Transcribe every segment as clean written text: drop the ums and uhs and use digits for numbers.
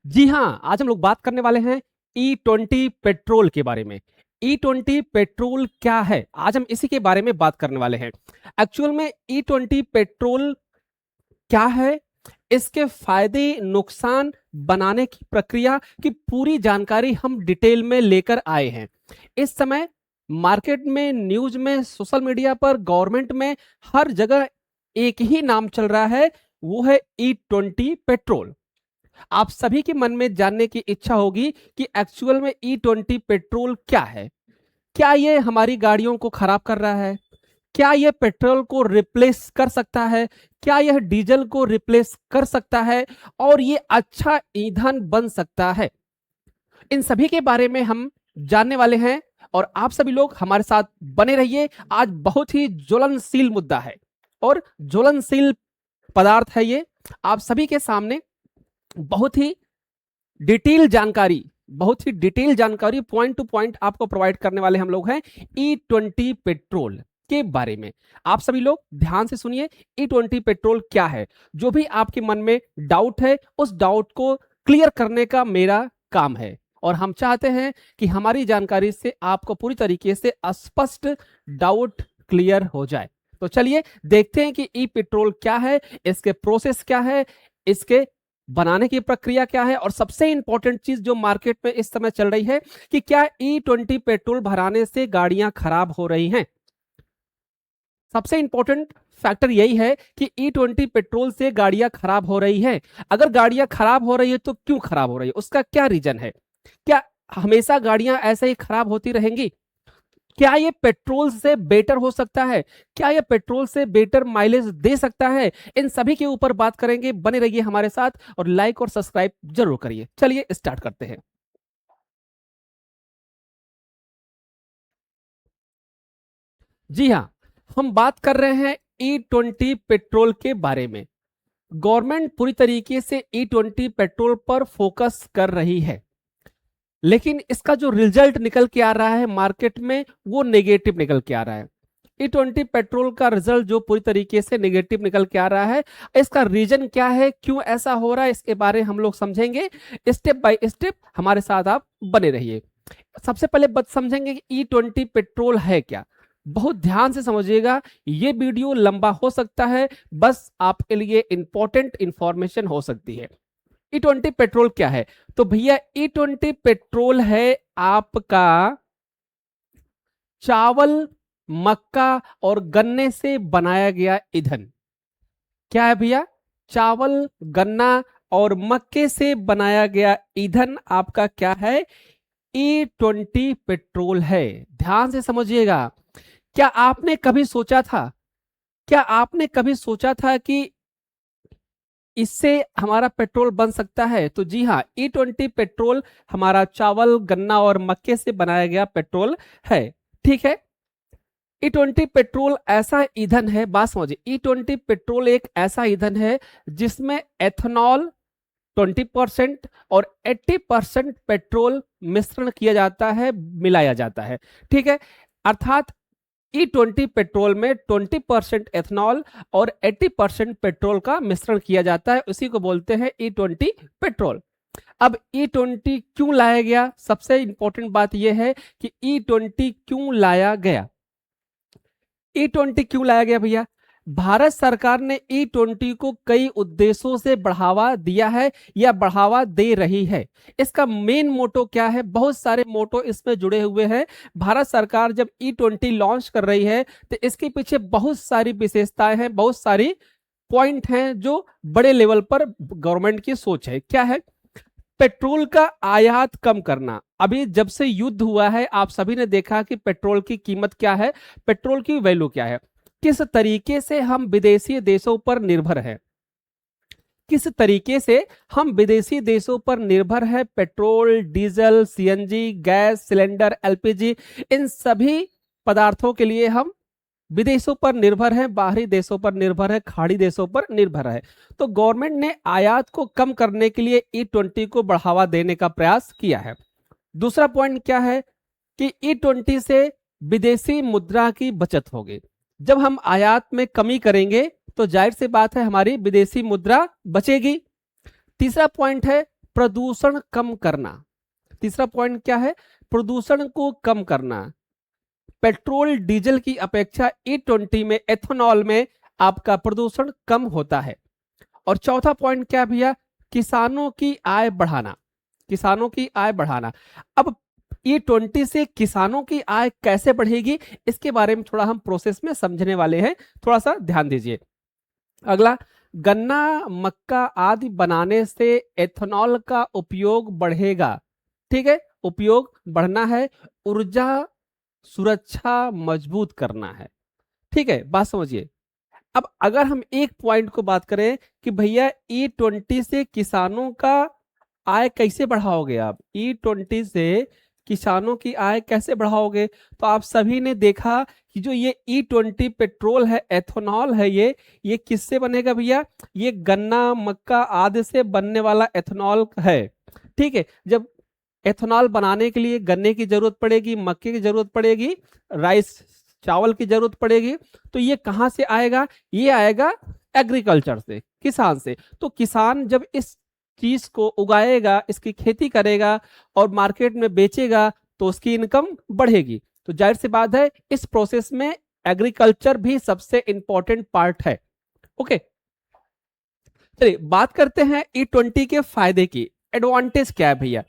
जी हाँ, आज हम लोग बात करने वाले हैं E20 पेट्रोल के बारे में। E20 पेट्रोल क्या है? आज हम इसी के बारे में बात करने वाले हैं। एक्चुअल में E20 पेट्रोल क्या है? इसके फायदे, नुकसान, बनाने की प्रक्रिया की पूरी जानकारी हम डिटेल में लेकर आए हैं। इस समय मार्केट में, न्यूज में, सोशल मीडिया पर, गवर्नमेंट में हर जगह एक ही नाम चल रहा है, वो है E20 पेट्रोल। आप सभी के मन में जानने की इच्छा होगी कि एक्चुअल में E20 पेट्रोल क्या है। क्या ये हमारी गाड़ियों को खराब कर रहा है? क्या यह पेट्रोल को रिप्लेस कर सकता है? क्या यह डीजल को रिप्लेस कर सकता है और ये अच्छा ईंधन बन सकता है? इन सभी के बारे में हम जानने वाले हैं और आप सभी लोग हमारे साथ बने रहिए। आज बहुत ही ज्वलनशील मुद्दा है और ज्वलनशील पदार्थ है ये। आप सभी के सामने बहुत ही डिटेल जानकारी पॉइंट टू पॉइंट आपको प्रोवाइड करने वाले हम लोग हैं E20 पेट्रोल के बारे में। आप सभी लोग ध्यान से सुनिए, E20 पेट्रोल क्या है। जो भी आपके मन में डाउट है, उस डाउट को क्लियर करने का मेरा काम है और हम चाहते हैं कि हमारी जानकारी से आपको पूरी तरीके से स्पष्ट डाउट क्लियर हो जाए। तो चलिए देखते हैं कि ई पेट्रोल क्या है, इसके प्रोसेस क्या है, इसके बनाने की प्रक्रिया क्या है और सबसे इंपॉर्टेंट चीज जो मार्केट में इस समय चल रही है कि क्या E20 पेट्रोल भराने से गाड़ियां खराब हो रही हैं। सबसे इंपॉर्टेंट फैक्टर यही है कि E20 पेट्रोल से गाड़ियां खराब हो रही है। अगर गाड़ियां खराब हो रही है तो क्यों खराब हो रही है, उसका क्या रीजन है? क्या हमेशा गाड़ियां ऐसे ही खराब होती रहेंगी? क्या ये पेट्रोल से बेटर हो सकता है? क्या ये पेट्रोल से बेटर माइलेज दे सकता है? इन सभी के ऊपर बात करेंगे। बने रहिए हमारे साथ और लाइक और सब्सक्राइब जरूर करिए। चलिए स्टार्ट करते हैं। जी हाँ, हम बात कर रहे हैं E20 पेट्रोल के बारे में। गवर्नमेंट पूरी तरीके से E20 पेट्रोल पर फोकस कर रही है, लेकिन इसका जो रिजल्ट निकल के आ रहा है मार्केट में वो नेगेटिव निकल के आ रहा है। E20 पेट्रोल का रिजल्ट जो पूरी तरीके से नेगेटिव निकल के आ रहा है, इसका रीजन क्या है, क्यों ऐसा हो रहा है, इसके बारे में हम लोग समझेंगे। स्टेप बाय स्टेप हमारे साथ आप बने रहिए। सबसे पहले बात समझेंगे कि E20 पेट्रोल है क्या। बहुत ध्यान से समझिएगा, ये वीडियो लंबा हो सकता है, बस आपके लिए इंपॉर्टेंट इंफॉर्मेशन हो सकती है। E20 पेट्रोल क्या है? तो भैया E20 पेट्रोल है आपका चावल, मक्का और गन्ने से बनाया गया ईंधन। क्या है भैया? चावल, गन्ना और मक्के से बनाया गया ईंधन आपका क्या है? E20 पेट्रोल है। ध्यान से समझिएगा। क्या आपने कभी सोचा था, कि इससे हमारा पेट्रोल बन सकता है? तो जी हाँ, E20 पेट्रोल हमारा चावल, गन्ना और मक्के से बनाया गया पेट्रोल है। ठीक है। E20 पेट्रोल ऐसा ईंधन है, बात समझिए, E20 पेट्रोल एक ऐसा ईंधन है जिसमें एथेनॉल 20% और 80% पेट्रोल मिश्रण किया जाता है, मिलाया जाता है। ठीक है। अर्थात E20 पेट्रोल में 20% एथेनॉल और 80% पेट्रोल का मिश्रण किया जाता है, उसी को बोलते हैं E20 पेट्रोल। अब E20 क्यों लाया गया? सबसे इंपॉर्टेंट बात यह है कि E20 क्यों लाया गया। E20 क्यों लाया गया भैया? भारत सरकार ने E20 को कई उद्देश्यों से बढ़ावा दिया है या बढ़ावा दे रही है। इसका मेन मोटो क्या है? बहुत सारे मोटो इसमें जुड़े हुए हैं। भारत सरकार जब E20 लॉन्च कर रही है तो इसके पीछे बहुत सारी विशेषताएं हैं, बहुत सारी पॉइंट हैं जो बड़े लेवल पर गवर्नमेंट की सोच है। क्या है? पेट्रोल का आयात कम करना। अभी जब से युद्ध हुआ है आप सभी ने देखा कि पेट्रोल की कीमत क्या है, पेट्रोल की वैल्यू क्या है, किस तरीके से हम विदेशी देशों पर निर्भर है, किस तरीके से हम विदेशी देशों पर निर्भर है। Petrol, diesel, CNG, gas cylinder, LPG, इन सभी पदार्थों के लिए हम विदेशों पर निर्भर है, बाहरी देशों पर निर्भर है, खाड़ी देशों पर निर्भर है। तो गवर्नमेंट ने आयात को कम करने के लिए E20 को बढ़ावा देने का प्रयास किया है। दूसरा पॉइंट क्या है कि E20 से विदेशी मुद्रा की बचत होगी। जब हम आयात में कमी करेंगे तो जाहिर सी बात है हमारी विदेशी मुद्रा बचेगी। तीसरा पॉइंट है प्रदूषण कम करना। तीसरा पॉइंट क्या है? प्रदूषण को कम करना। पेट्रोल डीजल की अपेक्षा E20 में, एथेनॉल में आपका प्रदूषण कम होता है। और चौथा पॉइंट क्या भैया? किसानों की आय बढ़ाना। किसानों की आय बढ़ाना। अब E20 से किसानों की आय कैसे बढ़ेगी, इसके बारे में थोड़ा हम प्रोसेस में समझने वाले हैं, थोड़ा सा ध्यान दीजिए। अगला, गन्ना मक्का आदि बनाने से एथेनॉल का उपयोग बढ़ेगा। ठीक है, उपयोग बढ़ना है। ऊर्जा सुरक्षा मजबूत करना है। ठीक है, बात समझिए। अब अगर हम एक पॉइंट को बात करें कि भैया E20 से किसानों का आय कैसे बढ़ाओगे आप, E20 से किसानों की आय कैसे बढ़ाओगे? तो आप सभी ने देखा कि जो ये E20 पेट्रोल है, एथेनॉल है, ये किससे बनेगा भैया? ये गन्ना मक्का आदि से बनने वाला एथेनॉल है। ठीक है, जब एथेनॉल बनाने के लिए गन्ने की जरूरत पड़ेगी, मक्के की जरूरत पड़ेगी, राइस चावल की जरूरत पड़ेगी, तो ये कहां से आएगा? ये आएगा एग्रीकल्चर से, किसान से। तो किसान जब इस चीज को उगाएगा, इसकी खेती करेगा और मार्केट में बेचेगा, तो उसकी इनकम बढ़ेगी। तो जाहिर सी बात है, इस प्रोसेस में एग्रीकल्चर भी सबसे इंपॉर्टेंट पार्ट है। ओके, चलिए बात करते हैं E20 के फायदे की। एडवांटेज क्या है भैया?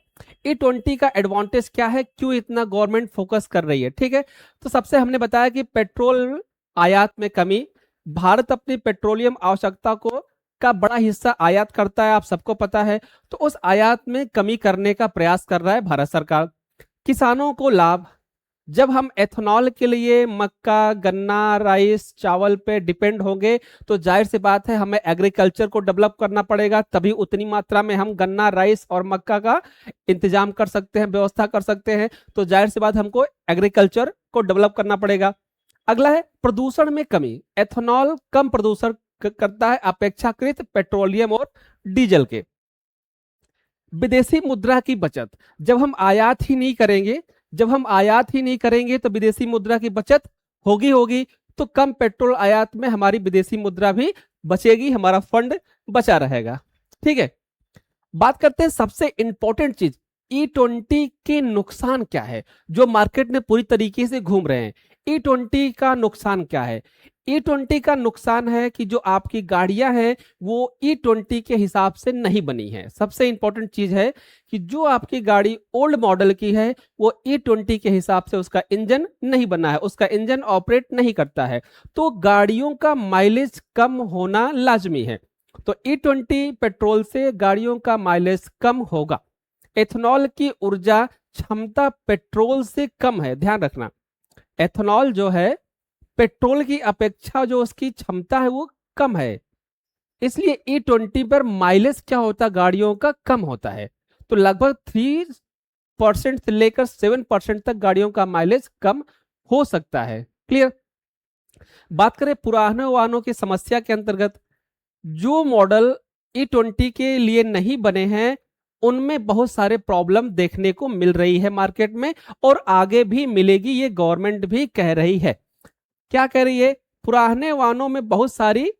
E20 का एडवांटेज क्या है, क्यों इतना गवर्नमेंट फोकस कर रही है? ठीक है, तो सबसे हमने बताया कि पेट्रोल आयात में कमी। भारत अपनी पेट्रोलियम आवश्यकता को का बड़ा हिस्सा आयात करता है, आप सबको पता है। तो उस आयात में कमी करने का प्रयास कर रहा है भारत सरकार। किसानों को लाभ। जब हम एथेनॉल के लिए मक्का गन्ना राइस चावल पे डिपेंड होंगे, तो जाहिर सी बात है हमें एग्रीकल्चर को डेवलप करना पड़ेगा, तभी उतनी मात्रा में हम गन्ना राइस और मक्का का इंतजाम कर सकते हैं, व्यवस्था कर सकते हैं। तो जाहिर सी बात हमको एग्रीकल्चर को डेवलप करना पड़ेगा। अगला है प्रदूषण में कमी। एथेनॉल कम प्रदूषण करता है अपेक्षाकृत पेट्रोलियम और डीजल के। विदेशी मुद्रा की बचत। जब हम आयात ही नहीं करेंगे, जब हम आयात ही नहीं करेंगे तो विदेशी मुद्रा की बचत होगी। तो कम पेट्रोल आयात में हमारी विदेशी मुद्रा भी बचेगी, हमारा फंड बचा रहेगा। ठीक है, बात करते हैं सबसे इंपॉर्टेंट चीज, E20 के नुकसान क्या है, जो मार्केट में पूरी तरीके से घूम रहे हैं। E20 का नुकसान क्या है? E20 का नुकसान है कि जो आपकी गाड़ियां हैं वो E20 के हिसाब से नहीं बनी है। सबसे इंपॉर्टेंट चीज है कि जो आपकी गाड़ी ओल्ड मॉडल की है वो E20 के हिसाब से उसका इंजन नहीं बना है, उसका इंजन ऑपरेट नहीं करता है। तो गाड़ियों का माइलेज कम होना लाजमी है। तो E20 पेट्रोल से गाड़ियों का माइलेज कम होगा। एथेनॉल की ऊर्जा क्षमता पेट्रोल से कम है, ध्यान रखना। एथेनॉल जो है पेट्रोल की अपेक्षा जो उसकी क्षमता है वो कम है, इसलिए E20 पर माइलेज क्या होता है गाड़ियों का? कम होता है। तो लगभग 3% से लेकर 7% तक गाड़ियों का माइलेज कम हो सकता है। क्लियर? बात करें पुराने वाहनों की समस्या के अंतर्गत, जो मॉडल E20 के लिए नहीं बने हैं उनमें बहुत सारे प्रॉब्लम देखने को मिल रही है मार्केट में, और आगे भी मिलेगी, ये गवर्नमेंट भी कह रही है। क्या कह रही है? पुराने वाहनों में बहुत सारी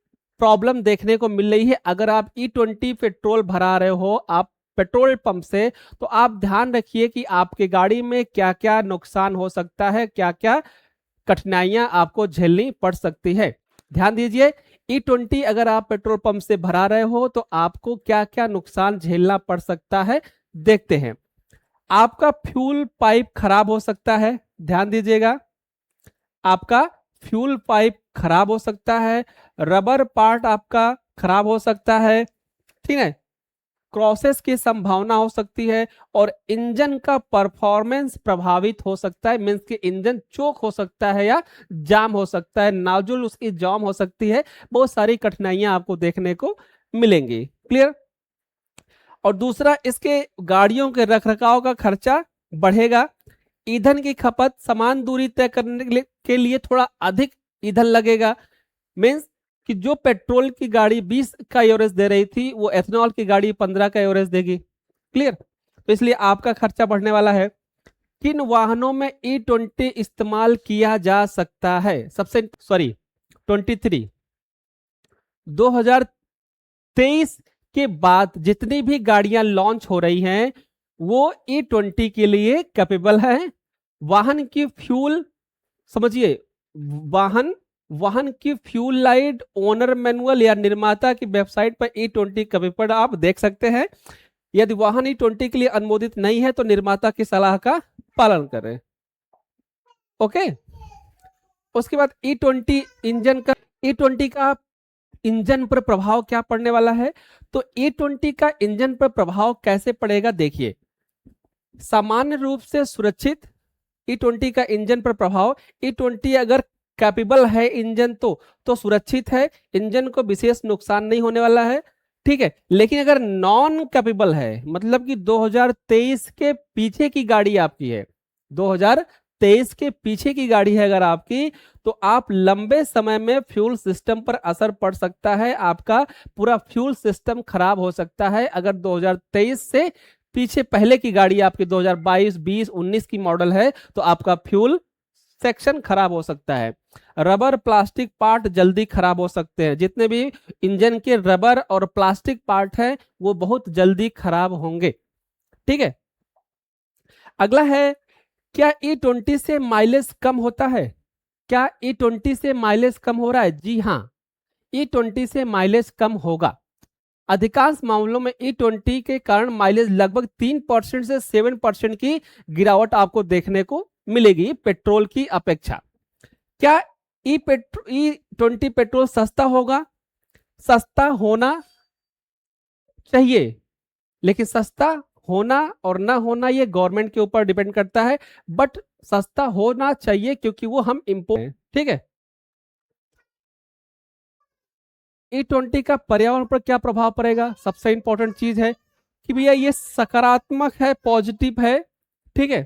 प्रॉब्लम देखने को मिल रही है। अगर आप E20 पेट्रोल भरा रहे हो आप पेट्रोल पंप से, तो आप ध्यान रखिए कि आपकी गाड़ी में क्या क्या नुकसान हो सकता है, क्या क्या कठिनाइयां आपको झेलनी पड़ सकती है। ध्यान दीजिए, E20 अगर आप पेट्रोल पंप से भरा रहे हो तो आपको क्या क्या नुकसान झेलना पड़ सकता है, देखते हैं। आपका फ्यूल पाइप खराब हो सकता है, ध्यान दीजिएगा, आपका फ्यूल पाइप खराब हो सकता है, रबर पार्ट आपका खराब हो सकता है, ठीक है, क्रॉसेस की संभावना हो सकती है, और इंजन का परफॉर्मेंस प्रभावित हो सकता है। मींस कि इंजन चोक हो सकता है या जाम हो सकता है, नोजल उसकी जाम हो सकती है। बहुत सारी कठिनाइयां आपको देखने को मिलेंगी। क्लियर? और दूसरा, इसके गाड़ियों के रखरखाव का खर्चा बढ़ेगा। ईंधन की खपत समान दूरी तय करने के लिए थोड़ा अधिक ईंधन लगेगा। मीन्स कि जो पेट्रोल की गाड़ी 20 का एवरेज दे रही थी वो एथेनॉल की गाड़ी 15 का एवरेज देगी। क्लियर? तो इसलिए आपका खर्चा बढ़ने वाला है। किन वाहनों में E20 इस्तेमाल किया जा सकता है? 23 2023 के बाद जितनी भी गाड़ियां लॉन्च हो रही हैं वो E20 के लिए कैपेबल है। वाहन की फ्यूल, समझिए, वाहन वाहन की फ्यूल लाइट ओनर मैनुअल या निर्माता की वेबसाइट पर E20 कैपेबल आप देख सकते हैं। यदि वाहन E20 के लिए अनुमोदित नहीं है तो निर्माता की सलाह का पालन करें। ओके, उसके बाद E20 का इंजन पर प्रभाव क्या पड़ने वाला है। तो E20 का इंजन पर प्रभाव कैसे पड़ेगा, देखिए। सामान्य रूप से सुरक्षित E20 का इंजन पर प्रभाव, E20 अगर कैपेबल है इंजन तो सुरक्षित है, इंजन को विशेष नुकसान नहीं होने वाला है, ठीक है। लेकिन अगर नॉन कैपेबल है, मतलब कि 2023 के पीछे की गाड़ी आपकी है, 2023 के पीछे की गाड़ी है अगर आपकी, तो आप लंबे समय में फ्यूल सिस्टम पर असर पड़ सकता है, आपका पूरा फ्यूल सिस्टम खराब हो सकता है। अगर 2023 से पीछे पहले की गाड़ी आपकी 2022, 20, 19 की मॉडल है तो आपका फ्यूल सेक्शन खराब हो सकता है। रबर प्लास्टिक पार्ट जल्दी खराब हो सकते हैं, जितने भी इंजन के रबर और प्लास्टिक पार्ट हैं वो बहुत जल्दी खराब होंगे, ठीक है। अगला है, क्या E20 से माइलेज कम होता है। क्या E20 से माइलेज कम हो रहा है? जी हाँ, E20 से माइलेज कम होगा। अधिकांश मामलों में E20 के कारण माइलेज लगभग 3% से 7% की गिरावट आपको देखने को मिलेगी पेट्रोल की अपेक्षा। क्या E20 पेट्रोल सस्ता होगा? सस्ता होना चाहिए, लेकिन सस्ता होना और ना होना ये गवर्नमेंट के ऊपर डिपेंड करता है, बट सस्ता होना चाहिए क्योंकि वो हम इम्पोर्ट, ठीक है। E20 का पर्यावरण पर क्या प्रभाव पड़ेगा? सबसे इंपॉर्टेंट चीज है कि भैया ये सकारात्मक है, पॉजिटिव है, ठीक है।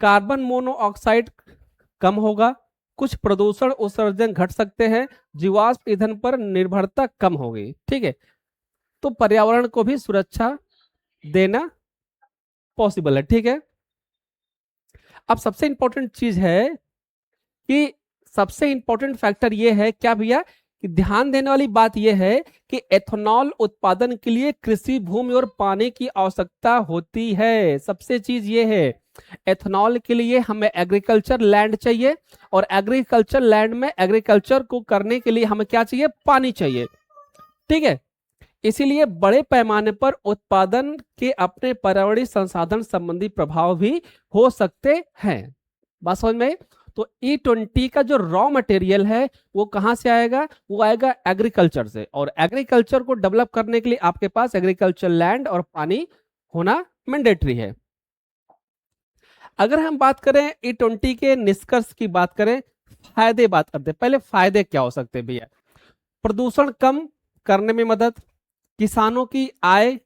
कार्बन मोनोऑक्साइड कम होगा, कुछ प्रदूषण उत्सर्जन घट सकते हैं, जीवाश्म ईंधन पर निर्भरता कम होगी, ठीक है। तो पर्यावरण को भी सुरक्षा देना पॉसिबल है, ठीक है। अब सबसे इंपॉर्टेंट चीज है कि सबसे इंपॉर्टेंट फैक्टर ये है क्या भैया, कि ध्यान देने वाली बात यह है कि एथेनॉल उत्पादन के लिए कृषि भूमि और पानी की आवश्यकता होती है। सबसे चीज ये है, एथेनॉल के लिए हमें एग्रीकल्चर लैंड चाहिए, और एग्रीकल्चर लैंड में एग्रीकल्चर को करने के लिए हमें क्या चाहिए? पानी चाहिए, ठीक है। इसीलिए बड़े पैमाने पर उत्पादन के अपने पर्यावरणीय संसाधन संबंधी प्रभाव भी हो सकते हैं। बात समझ में? तो E20 का जो रॉ मटेरियल है वो कहां से आएगा? वो आएगा एग्रीकल्चर से, और एग्रीकल्चर को डेवलप करने के लिए आपके पास एग्रीकल्चर लैंड और पानी होना मैंडेटरी है। अगर हम बात करें E20 के निष्कर्ष की बात करें, फायदे बात करते हैं। पहले फायदे क्या हो सकते हैं भैया? प्रदूषण कम करने में मदद, किसानों की आय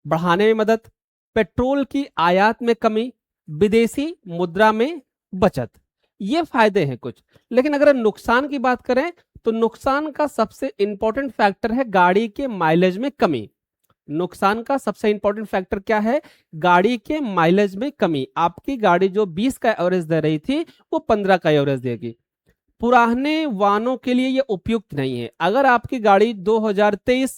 बढ़ाने में मदद, पेट्रोल की आयात में कमी, विदेशी मुद्रा में बचत, ये फायदे हैं कुछ। लेकिन अगर नुकसान की बात करें तो नुकसान का सबसे इंपॉर्टेंट फैक्टर है गाड़ी के माइलेज में कमी। नुकसान का सबसे इंपॉर्टेंट फैक्टर क्या है? गाड़ी के माइलेज में कमी। आपकी गाड़ी जो 20 का एवरेज दे रही थी वो 15 का एवरेज देगी। पुराने वाहनों के लिए ये उपयुक्त नहीं है। अगर आपकी गाड़ी 2023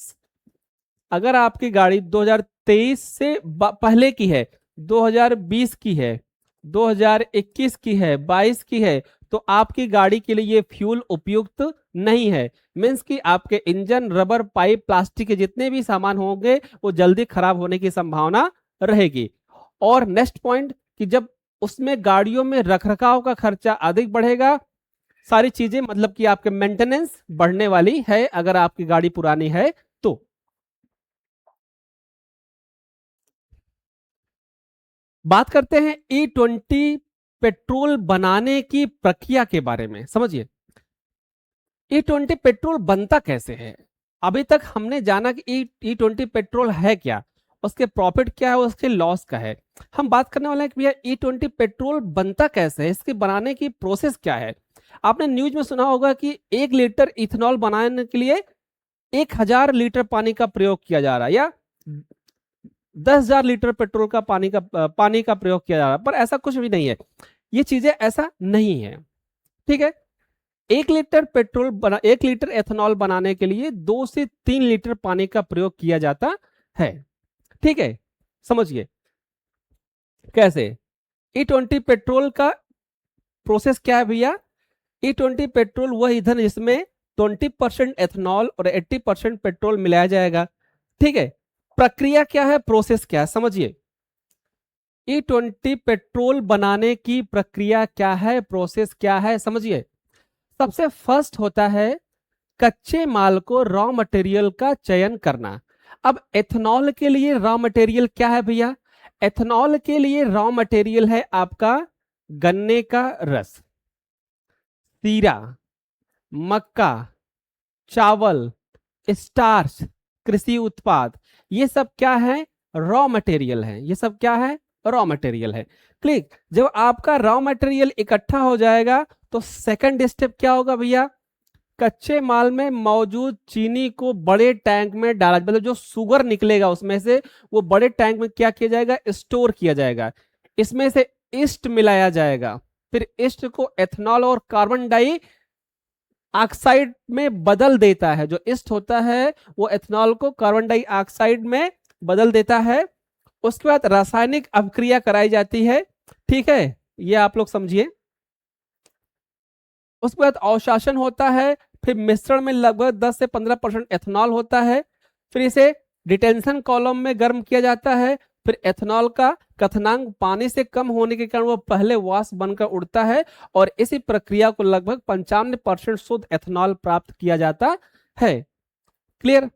से पहले की है, 2020 की है, 2021 की है, 22 की है, तो आपकी गाड़ी के लिए ये फ्यूल उपयुक्त नहीं है। मीन्स कि आपके इंजन, रबर, पाइप, प्लास्टिक के जितने भी सामान होंगे वो जल्दी खराब होने की संभावना रहेगी। और नेक्स्ट पॉइंट, कि जब उसमें गाड़ियों में रखरखाव का खर्चा अधिक बढ़ेगा, सारी चीजें, मतलब कि आपके मेंटेनेंस बढ़ने वाली है अगर आपकी गाड़ी पुरानी है तो। बात करते हैं E20 पेट्रोल बनाने की प्रक्रिया के बारे में, समझिए। E20 पेट्रोल बनता कैसे है? अभी तक हमने जाना कि E20 पेट्रोल है क्या, उसके प्रॉफिट क्या है, उसके लॉस का है। हम बात करने वाले हैं कि भैया E20 पेट्रोल बनता कैसे है, इसके बनाने की प्रोसेस क्या है। आपने न्यूज में सुना होगा कि 1 लीटर इथेनॉल बनाने के लिए 1000 लीटर पानी का प्रयोग किया जा रहा है, या 10,000 लीटर पेट्रोल का पानी का प्रयोग किया जा रहा है, पर ऐसा कुछ भी नहीं है। ये चीजें ऐसा नहीं है, ठीक है। 1 लीटर एथेनॉल बनाने के लिए 2 से 3 लीटर पानी का प्रयोग किया जाता है। ठीक है, समझिए कैसे। E20 पेट्रोल का प्रोसेस क्या है भैया? E20 पेट्रोल वह ईंधन जिसमें 20% एथेनॉल और 80% पेट्रोल मिलाया जाएगा। ठीक है, प्रक्रिया क्या है, प्रोसेस क्या है, समझिए। E20 पेट्रोल बनाने की प्रक्रिया क्या है, प्रोसेस क्या है, समझिए। सबसे फर्स्ट होता है कच्चे माल को रॉ मटेरियल का चयन करना। अब एथेनॉल के लिए रॉ मटेरियल क्या है भैया? एथेनॉल के लिए रॉ मटेरियल है आपका गन्ने का रस, सीरा, मक्का, चावल, स्टार्च, कृषि उत्पाद। ये सब क्या है? रॉ मटेरियल है। ये सब क्या है? रॉ मटेरियल है। क्लिक। जब आपका रॉ मटेरियल इकट्ठा हो जाएगा तो सेकंड स्टेप क्या होगा भैया? कच्चे माल में मौजूद चीनी को बड़े टैंक में डाला, मतलब जो शुगर निकलेगा उसमें से वो बड़े टैंक में क्या किया जाएगा? स्टोर किया जाएगा। इसमें से ईस्ट मिलाया जाएगा, फिर ईस्ट को एथेनॉल और कार्बन डाई ऑक्साइड में बदल देता है। जो ईस्ट होता है वो एथेनॉल को कार्बन डाई ऑक्साइड में बदल देता है। उसके बाद रासायनिक अभिक्रिया कराई जाती है। ठीक है, ये आप लोग समझिए। उसके बाद अवशासन होता है, फिर मिश्रण में लगभग 10 से 15% एथेनॉल होता है, फिर इसे डिटेंशन कॉलम में गर्म किया जाता है। फिर एथेनॉल का क्वथनांक पानी से कम होने के कारण वो पहले वाष्प बनकर उड़ता है और इसी प्रक्रिया को लगभग 95% शुद्ध एथेनॉल प्राप्त किया जाता है। क्लियर?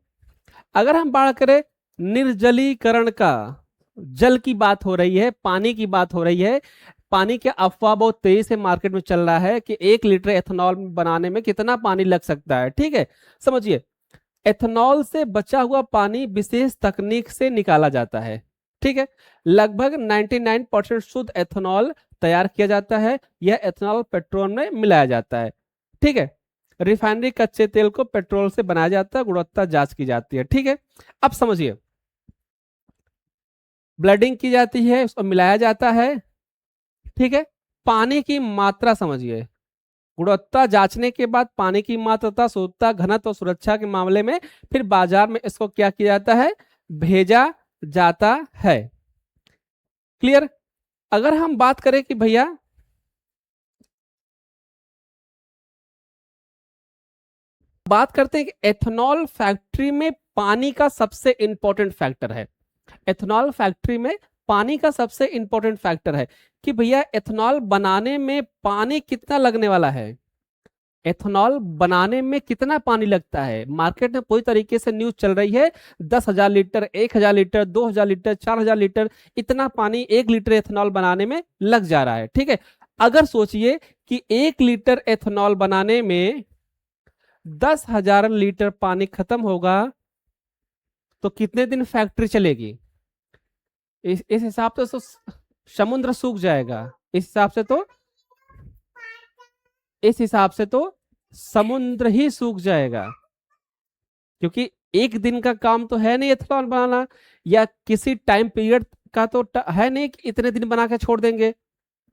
अगर हम बात करें निर्जलीकरण का, जल की बात हो रही है, पानी की बात हो रही है। पानी के अफवाह बहुत तेजी से मार्केट में चल रहा है कि 1 लीटर एथेनॉल बनाने में कितना पानी लग सकता है। ठीक है, समझिए। एथेनॉल से बचा हुआ पानी विशेष तकनीक से निकाला जाता है। ठीक है, लगभग 99% शुद्ध एथेनॉल तैयार किया जाता है। यह एथेनॉल पेट्रोल में मिलाया जाता है। ठीक है, रिफाइनरी कच्चे तेल को पेट्रोल से बनाया जाता है, गुणवत्ता जांच की जाती है। ठीक है, अब समझिए। ब्लेंडिंग की जाती है, उसको मिलाया जाता है। ठीक है, पानी की मात्रा समझिए। गुणवत्ता जांचने के बाद पानी की मात्रा, शुद्धता, घनत्व और सुरक्षा के मामले में फिर बाजार में इसको क्या किया जाता है? भेजा जाता है। क्लियर? अगर हम बात करें कि भैया बात करते हैं कि एथेनॉल फैक्ट्री में पानी का सबसे इंपॉर्टेंट फैक्टर है। एथेनॉल फैक्ट्री में पानी का सबसे इंपॉर्टेंट फैक्टर है कि भैया एथेनॉल बनाने में पानी कितना लगने वाला है। एथेनॉल बनाने में कितना पानी लगता है? मार्केट में पूरी तरीके से न्यूज चल रही है 10,000 लीटर, 1,000 लीटर, 2,000 लीटर, 4,000 लीटर, इतना पानी 1 लीटर एथेनॉल बनाने में लग जा रहा है। ठीक है, अगर सोचिए कि 1 लीटर एथेनॉल बनाने में 10,000 लीटर पानी खत्म होगा तो कितने दिन फैक्ट्री चलेगी? इस हिसाब से तो समुद्र सूख जाएगा। इस हिसाब से तो इस हिसाब से तो समुद्र ही सूख जाएगा, क्योंकि एक दिन का काम तो है नहीं एथेनॉल बनाना, या किसी टाइम पीरियड का तो है नहीं कि इतने दिन बना के छोड़ देंगे।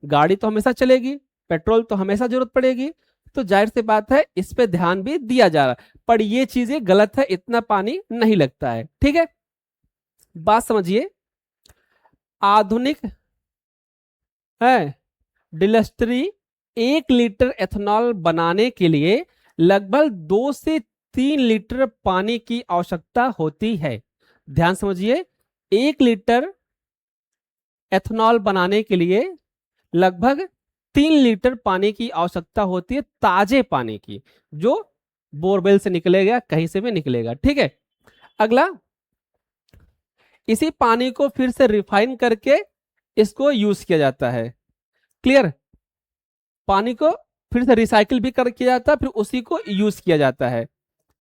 गाड़ी तो हमेशा चलेगी, पेट्रोल तो हमेशा जरूरत पड़ेगी, तो जाहिर सी बात है इस पे ध्यान भी दिया जा रहा है। पर ये चीजें गलत है, इतना पानी नहीं लगता है। ठीक है, बात समझिए। आधुनिक है डिस्टिलरी 1 लीटर एथेनॉल बनाने के लिए लगभग 2 से 3 लीटर पानी की आवश्यकता होती है। ध्यान समझिए, 1 लीटर एथेनॉल बनाने के लिए लगभग 3 लीटर पानी की आवश्यकता होती है, ताजे पानी की, जो बोरवेल से निकलेगा, कहीं से भी निकलेगा। ठीक है, अगला, इसी पानी को फिर से रिफाइन करके इसको यूज किया जाता है। क्लियर? पानी को फिर से रिसाइकिल भी कर किया जाता है, फिर उसी को यूज किया जाता है।